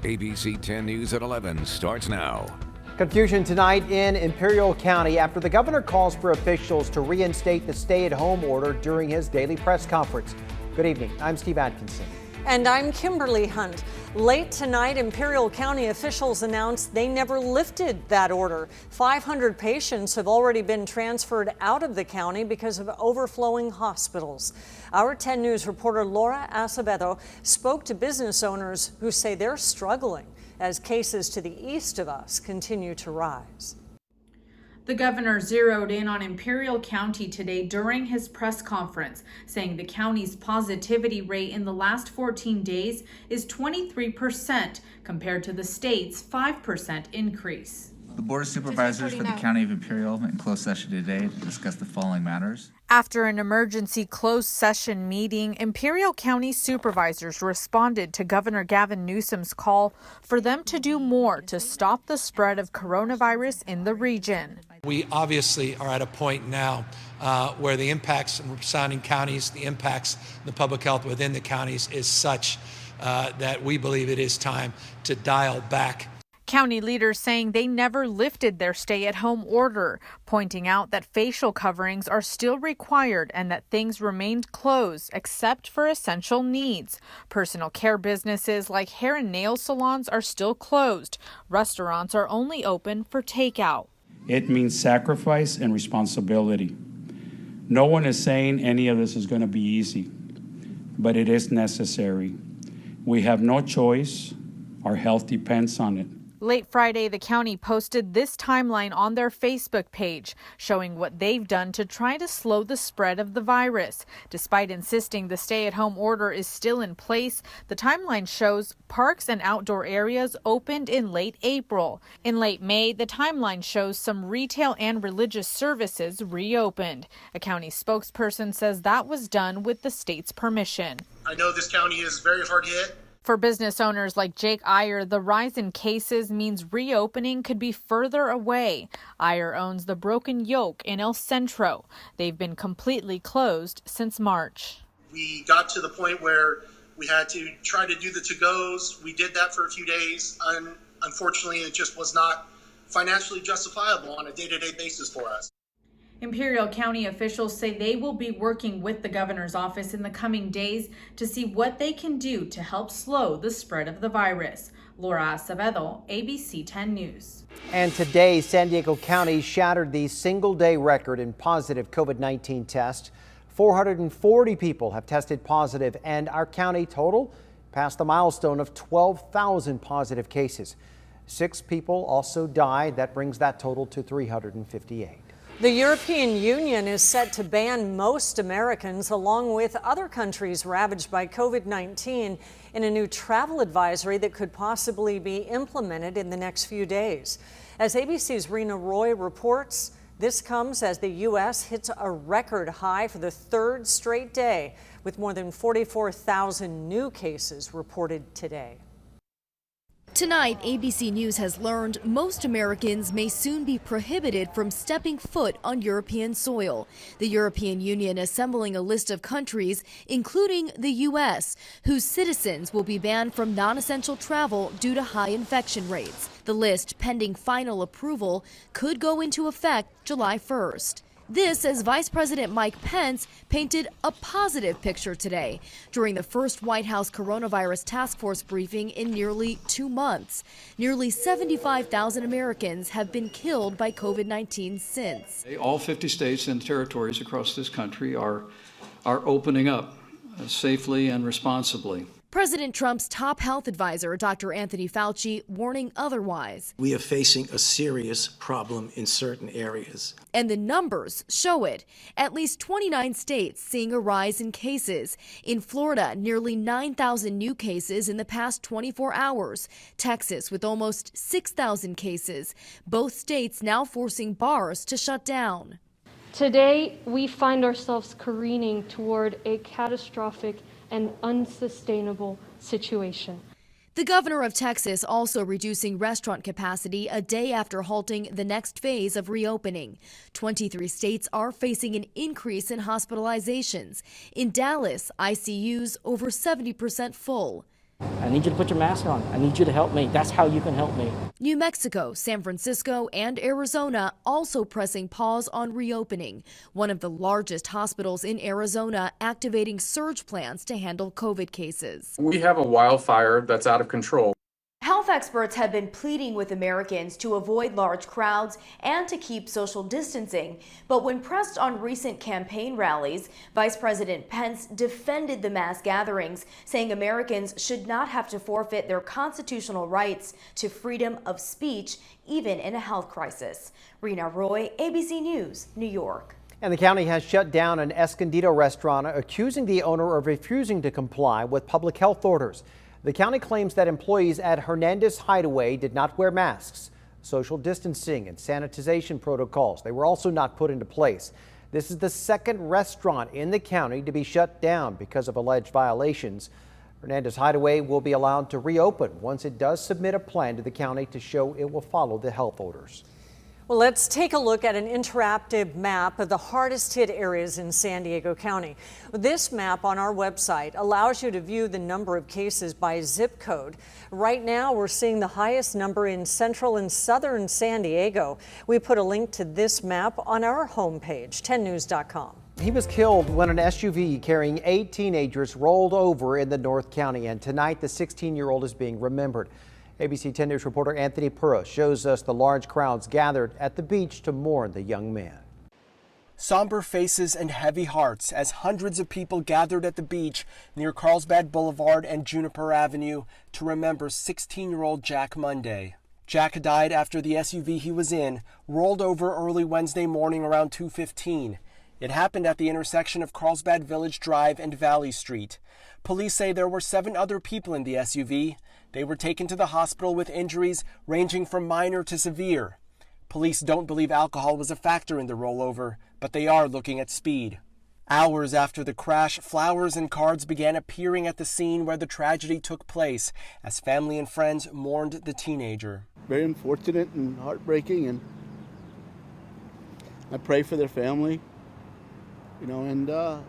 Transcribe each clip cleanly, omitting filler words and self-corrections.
ABC 10 News at 11 starts now. Confusion tonight in Imperial County after the governor calls for officials to reinstate the stay-at-home order during his daily press conference. Good evening. I'm Steve Atkinson. And I'm Kimberly Hunt. Late tonight, Imperial County officials announced they never lifted that order. 500 patients have already been transferred out of the county because of overflowing hospitals. Our 10 News reporter Laura Acevedo spoke to business owners who say they're struggling as cases to the east of us continue to rise. The governor zeroed in on Imperial County today during his press conference, saying the county's positivity rate in the last 14 days is 23% compared to the state's 5% increase. The Board of Supervisors for the County of Imperial in closed session today to discuss the following matters. After an emergency closed session meeting, Imperial County supervisors responded to Governor Gavin Newsom's call for them to do more to stop the spread of coronavirus in the region. We obviously are at a point now where the impacts in surrounding counties, the impacts in the public health within the counties is such that we believe it is time to dial back. County leaders saying they never lifted their stay-at-home order, pointing out that facial coverings are still required and that things remained closed except for essential needs. Personal care businesses like hair and nail salons are still closed. Restaurants are only open for takeout. It means sacrifice and responsibility. No one is saying any of this is going to be easy, but it is necessary. We have no choice. Our health depends on it. Late Friday, the county posted this timeline on their Facebook page, showing what they've done to try to slow the spread of the virus. Despite insisting the stay-at-home order is still in place, the timeline shows parks and outdoor areas opened in late April. In late May, the timeline shows some retail and religious services reopened. A county spokesperson says that was done with the state's permission. I know this county is very hard hit. For business owners like Jake Iyer, the rise in cases means reopening could be further away. Iyer owns the Broken Yoke in El Centro. They've been completely closed since March. We got to the point where we had to try to do the to-goes. We did that for a few days. Unfortunately, it just was not financially justifiable on a day-to-day basis for us. Imperial County officials say they will be working with the governor's office in the coming days to see what they can do to help slow the spread of the virus. Laura Acevedo, ABC 10 News. And today, San Diego County shattered the single-day record in positive COVID-19 tests. 440 people have tested positive, and our county total passed the milestone of 12,000 positive cases. 6 people also died. That brings that total to 358. The European Union is set to ban most Americans, along with other countries ravaged by COVID-19, in a new travel advisory that could possibly be implemented in the next few days. As ABC's Rena Roy reports, this comes as the U.S. hits a record high for the third straight day, with more than 44,000 new cases reported today. Tonight, ABC News has learned most Americans may soon be prohibited from stepping foot on European soil. The European Union assembling a list of countries, including the U.S., whose citizens will be banned from non-essential travel due to high infection rates. The list, pending final approval, could go into effect July 1st. This as Vice President Mike Pence painted a positive picture today during the first White House coronavirus task force briefing in nearly 2 months. Nearly 75,000 Americans have been killed by COVID-19 since. All 50 states and territories across this country are opening up safely and responsibly. President Trump's top health advisor, Dr. Anthony Fauci, warning otherwise. We are facing a serious problem in certain areas. And the numbers show it. At least 29 states seeing a rise in cases. In Florida, nearly 9,000 new cases in the past 24 hours. Texas with almost 6,000 cases. Both states now forcing bars to shut down. Today, we find ourselves careening toward a catastrophic and unsustainable situation. The governor of Texas also reducing restaurant capacity a day after halting the next phase of reopening. 23 states are facing an increase in hospitalizations. In Dallas, ICUs over 70% full. I need you to put your mask on. I need you to help me. That's how you can help me. New Mexico, San Francisco, and Arizona also pressing pause on reopening. One of the largest hospitals in Arizona activating surge plans to handle COVID cases. We have a wildfire that's out of control. Health experts have been pleading with Americans to avoid large crowds and to keep social distancing. But when pressed on recent campaign rallies, Vice President Pence defended the mass gatherings, saying Americans should not have to forfeit their constitutional rights to freedom of speech, even in a health crisis. Rena Roy, ABC News, New York. And the county has shut down an Escondido restaurant, accusing the owner of refusing to comply with public health orders. The county claims that employees at Hernandez Hideaway did not wear masks. Social distancing and sanitization protocols, they were also not put into place. This is the second restaurant in the county to be shut down because of alleged violations. Hernandez Hideaway will be allowed to reopen once it does submit a plan to the county to show it will follow the health orders. Well, let's take a look at an interactive map of the hardest hit areas in San Diego County. This map on our website allows you to view the number of cases by zip code. Right now, we're seeing the highest number in central and southern San Diego. We put a link to this map on our homepage, 10news.com. He was killed when an SUV carrying 8 teenagers rolled over in the North County, and tonight the 16-year-old is being remembered. ABC 10 News reporter Anthony Pura shows us the large crowds gathered at the beach to mourn the young man. Somber faces and heavy hearts as hundreds of people gathered at the beach near Carlsbad Boulevard and Juniper Avenue to remember 16-year-old Jack Monday. Jack died after the SUV he was in rolled over early Wednesday morning around 2:15. It happened at the intersection of Carlsbad Village Drive and Valley Street. Police say there were 7 other people in the SUV. They were taken to the hospital with injuries ranging from minor to severe. Police don't believe alcohol was a factor in the rollover, but they are looking at speed. Hours after the crash, flowers and cards began appearing at the scene where the tragedy took place as family and friends mourned the teenager. Very unfortunate and heartbreaking, and I pray for their family, and the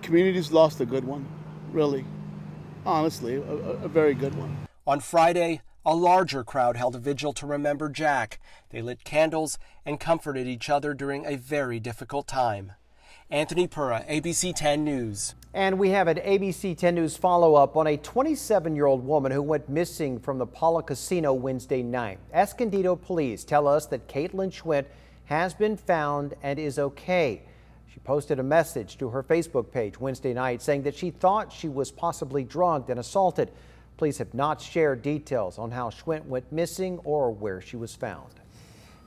community's lost a good one, really. Honestly, a very good one. On Friday, a larger crowd held a vigil to remember Jack. They lit candles and comforted each other during a very difficult time. Anthony Pura, ABC 10 News. And we have an ABC 10 News follow-up on a 27-year-old woman who went missing from the Paula Casino Wednesday night. Escondido police tell us that Caitlin Schwint has been found and is okay. She posted a message to her Facebook page Wednesday night saying that she thought she was possibly drugged and assaulted. Police have not shared details on how Schwint went missing or where she was found.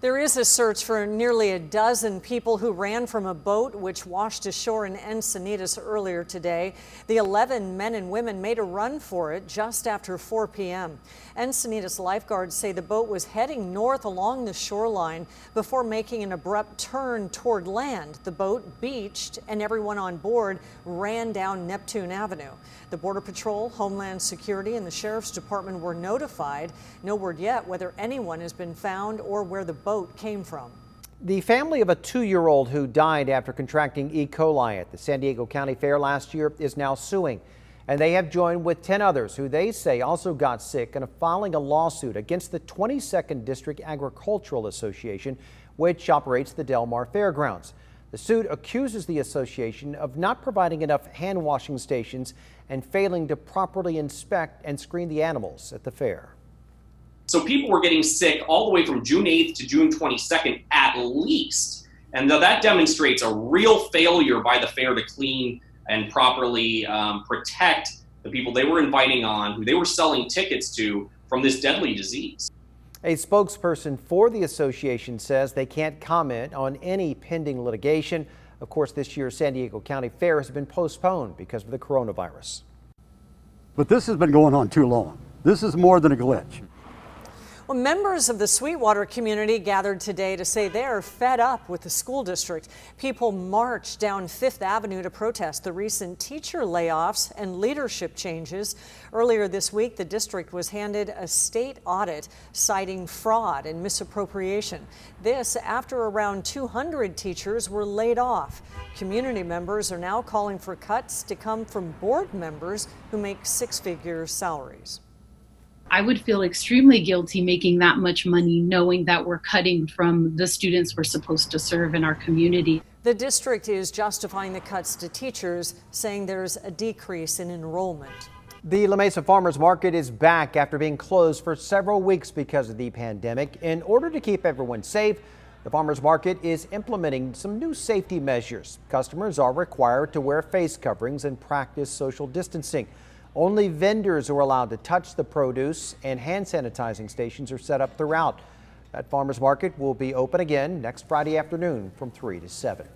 There is a search for nearly a dozen people who ran from a boat which washed ashore in Encinitas earlier today. The 11 men and women made a run for it just after 4 p.m. Encinitas lifeguards say the boat was heading north along the shoreline before making an abrupt turn toward land. The boat beached and everyone on board ran down Neptune Avenue. The Border Patrol, Homeland Security, and the Sheriff's Department were notified. No word yet whether anyone has been found or where the boat came from. The family of a 2-year-old who died after contracting E. coli at the San Diego County Fair last year is now suing. And they have joined with 10 others who they say also got sick and are filing a lawsuit against the 22nd District Agricultural Association, which operates the Del Mar Fairgrounds. The suit accuses the association of not providing enough hand washing stations and failing to properly inspect and screen the animals at the fair. So people were getting sick all the way from June 8th to June 22nd at least. And that demonstrates a real failure by the fair to clean and properly protect the people they were inviting on, who they were selling tickets to, from this deadly disease. A spokesperson for the association says they can't comment on any pending litigation. Of course, this year's San Diego County Fair has been postponed because of the coronavirus. But this has been going on too long. This is more than a glitch. Well, members of the Sweetwater community gathered today to say they're fed up with the school district. People marched down Fifth Avenue to protest the recent teacher layoffs and leadership changes. Earlier this week, the district was handed a state audit citing fraud and misappropriation. This after around 200 teachers were laid off. Community members are now calling for cuts to come from board members who make six-figure salaries. I would feel extremely guilty making that much money knowing that we're cutting from the students we're supposed to serve in our community. The district is justifying the cuts to teachers, saying there's a decrease in enrollment. The La Mesa Farmers Market is back after being closed for several weeks because of the pandemic. In order to keep everyone safe, the Farmers Market is implementing some new safety measures. Customers are required to wear face coverings and practice social distancing. Only vendors are allowed to touch the produce, and hand sanitizing stations are set up throughout. That farmers market will be open again next Friday afternoon from 3 to 7.